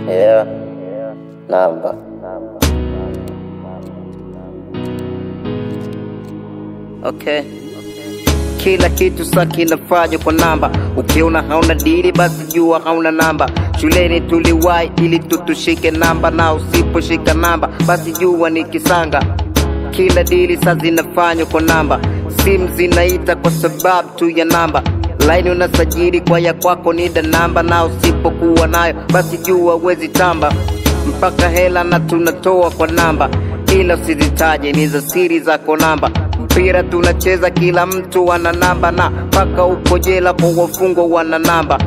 Yeah, namba. Okay. Kila kitu sasa kinafanywa kwa namba. Ukiona hauna dili basi jua hauna namba. Shuleni tuliwahi ili tutushike namba, na usiposhika namba basi jua ni kisanga. Kila dili sasa zinafanywa kwa namba. Simu zinaita kwa sababu tu ya namba. Line unasajili kwa ya kwako ni da namba, na usipokuwa nayo basi jua huwezi tamba. Mpaka hela na tunatoa kwa namba, ila usizitaje ni za siri zako namba. Mpira tunacheza kila mtu wana namba, na paka uko jela kwa wafungwa wana namba.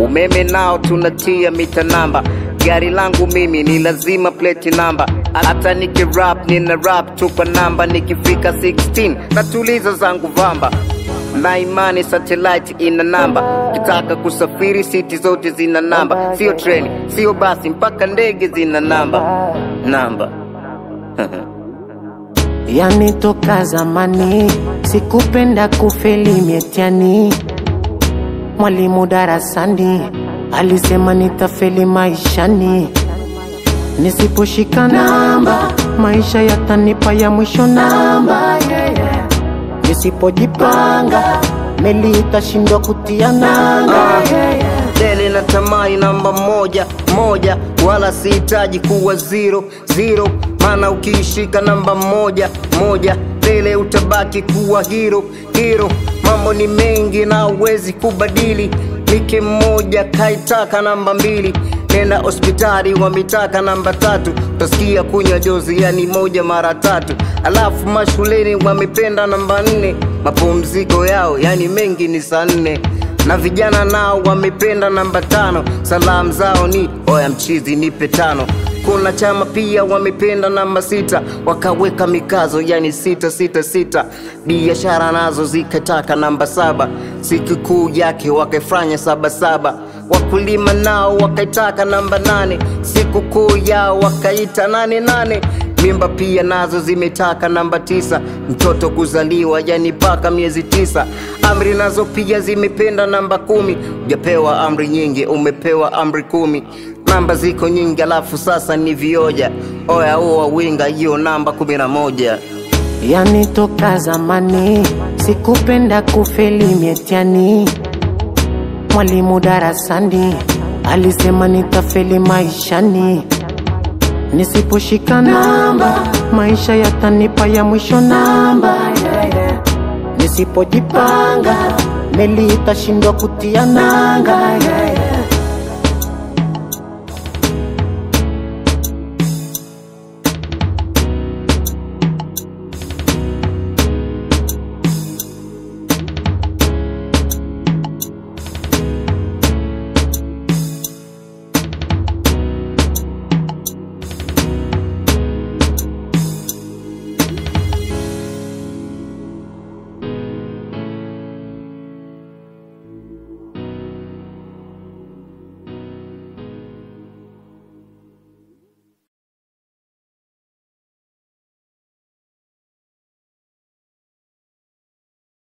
Umeme nao tunatia mita namba. Gari langu mimi ni lazima plate namba. Hata niki rap nina rap tu kwa namba. Nikifika 16 natuliza zangu vamba. Na imani satellite ina namba. Kitaka kusafiri city zote zina namba. Sio treni, sio basi, mpaka ndege zina namba. Namba. Yani toka zamani sikupenda kufeli mietiani. Mwalimu darasani alisema nitafeli maishani. Nisiposhika namba maisha yatanipa ya mwisho namba. Nisipojipanga meli itashindwa kutia nanga. Deli na tamai namba moja moja, wala sihitaji kuwa 0-0. Mana ukiishika namba moja moja, dele utabaki kuwa hero. Mambo ni mengi na uwezi kubadili. Mike mmoja kaitaka namba 2, nenda hospitali wamitaka namba 3. Utasikia kunywa jozi yani 1 mara 3. Alafu mashuleni wamependa namba 4. Mapumziko yao yani mengi ni saa 4. Na vijana nao wamependa namba 5. Salamu zao ni oya mchizi nipe 5. Kuna chama pia wamependa namba 6. Wakaweka mikazo yani 666. Biashara nazo zikataka namba 7. Siku kuu yake wakaifanya 77. Wakulima nao wakaitaka namba 8. Siku kuu yao wakaita 88. Mimba pia nazo zimetaka namba 9. Mtoto kuzaliwa yani paka miezi 9. Amri nazo pia zimependa namba 10. Ujapewa amri nyingi, umepewa amri 10. Namba ziko nyingi alafu sasa ni vioja. Oya uwa winga hiyo namba 11. Yani toka zamani sikupenda kufeli mietiani. Mwalimu darasani alisema nitafeli maishani. Nisiposhika namba maisha yatanipa ya mwisho namba. Nisipojipanga meli itashindwa kutia nanga.